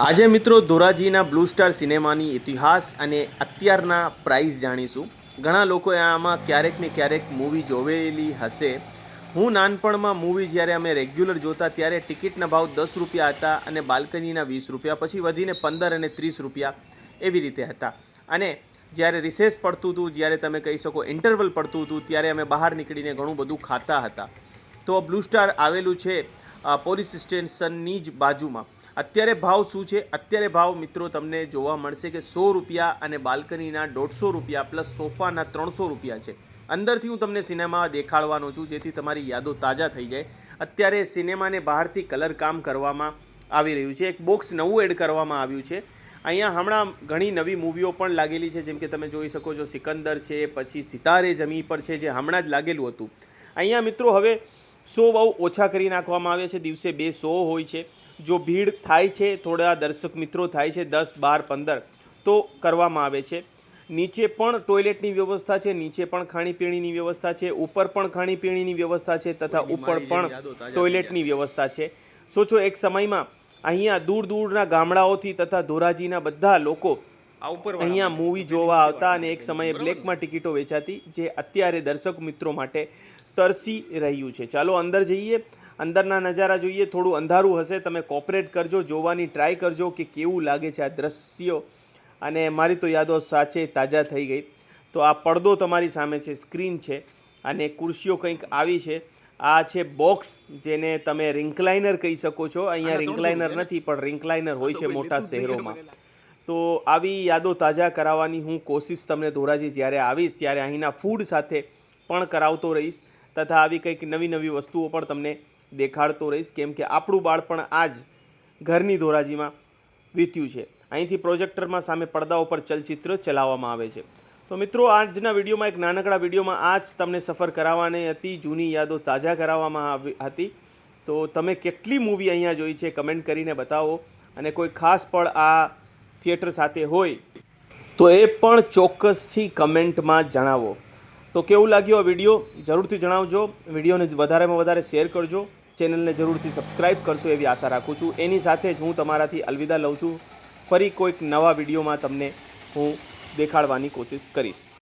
આજે મિત્રો ધોરાજીના blue star સિનેમાની ઇતિહાસ અને અત્યારના પ્રાઇસ જાણીશું. ઘણા લોકોએ આમાં ક્યારેક ને ક્યારેક મૂવી જોવેલી હશે. હું નાનપણમાં મૂવી જ્યારે અમે રેગ્યુલર જોતા ત્યારે ટિકિટના ભાવ 10 રૂપિયા હતા અને બાલ્કનીના 20 રૂપિયા, પછી વધીને 15 અને 30 રૂપિયા એવી રીતે હતા. અને જ્યારે રિસેસ પડતું હતું, જ્યારે તમે કહી શકો ઇન્ટરવલ પડતું હતું, ત્યારે અમે બહાર નીકળીને ઘણું બધું ખાતા હતા. તો બ્લુ સ્ટાર આવેલું છે પોલીસ સ્ટેશનની જ બાજુમાં. અત્યારે ભાવ શું છે? અત્યારે ભાવ મિત્રો તમને જોવા મળશે કે 100 રૂપિયા અને બાલ્કનીના 150 રૂપિયા પ્લસ સોફાના 300 રૂપિયા છે. અંદરથી હું તમને સિનેમા દેખાડવાનો છું જેથી તમારી યાદો તાજા થઈ જાય. અત્યારે સિનેમાને બહારથી કલર કામ કરવામાં આવી રહ્યું છે. એક બોક્સ નવું એડ કરવામાં આવ્યું છે. અહીંયા હમણાં ઘણી નવી મૂવીઓ પણ લાગેલી છે, જેમ કે તમે જોઈ શકો છો સિકંદર છે, પછી સિતારે જમી પર છે, જે હમણાં જ લાગેલું હતું. અહીંયા મિત્રો હવે શો બહુ ઓછા કરી નાખવામાં આવે છે. દિવસે 2 શો હોય છે. જો ભીડ થાય છે, થોડા દર્શક મિત્રો થાય છે 10, 12, 15 તો કરવામાં આવે છે. નીચે પણ ટોયલેટની વ્યવસ્થા છે, નીચે પણ ખાણીપીણીની વ્યવસ્થા છે, ઉપર પણ ખાણીપીણીની વ્યવસ્થા છે તથા ઉપર પણ ટોયલેટની વ્યવસ્થા છે. સોચો એક સમયમાં અહીંયા દૂર દૂરના ગામડાઓથી તથા ધોરાજીના બધા લોકો અહીંયા મૂવી જોવા આવતા અને એક સમયે બ્લેકમાં ટિકિટો વેચાતી, જે અત્યારે દર્શક મિત્રો માટે તરસી રહ્યું છે. ચાલો અંદર જઈએ, અંદરના નજારા જોઈએ. થોડું અંધારું હશે, તમે કોપરેટ કરજો, જોવાની ટ્રાય કરજો કે કેવું લાગે છે આ દ્રશ્યો. અને મારી તો યાદો સાચે તાજા થઈ ગઈ. તો આ પડદો તમારી સામે છે, સ્ક્રીન છે અને ખુરશીઓ કંઈક આવી છે. આ છે બોક્સ, જેને તમે રિંકલાઇનર કહી શકો છો. અહીંયા રિંકલાઇનર નથી, પણ રિંકલાઇનર હોય છે મોટા શહેરોમાં. તો આવી યાદો તાજા કરાવવાની હું કોશિશ તમને ધોરાજી જ્યારે આવીશ ત્યારે અહીંના ફૂડ સાથે પણ કરાવતો રહીશ તથા આવી કંઈક નવી નવી વસ્તુઓ પણ તમને દેખાડતો રહીશ, કેમ કે આપણું બાળપણ આ જ ઘરની ધોરાજીમાં વીત્યું છે. અહીંથી પ્રોજેક્ટરમાં સામે પડદા ઉપર ચલચિત્ર ચલાવવામાં આવે છે. તો મિત્રો આજના વિડીયોમાં, એક નાનકડા વિડીયોમાં આ જ તમને સફર કરાવવાની હતી, જૂની યાદો તાજા કરાવવામાં આવી હતી. તો તમે કેટલી મૂવી અહીંયા જોઈ છે કમેન્ટ કરીને બતાવો, અને કોઈ ખાસ પળ આ થિયેટર સાથે હોય તો એ પણ ચોક્કસથી કમેન્ટમાં જણાવો. તો કેવું લાગ્યો આ વિડીયો જરૂરથી જણાવજો. વિડીયોને વધારેમાં વધારે શેર કરજો. ચેનલને જરૂરથી સબસ્ક્રાઈબ કરશો એવી આશા રાખું છું. એની સાથે જ હું તમારાથી અલવિદા લઉં છું. ફરી કોઈક નવા વિડીયોમાં તમને હું દેખાડવાની કોશિશ કરીશ.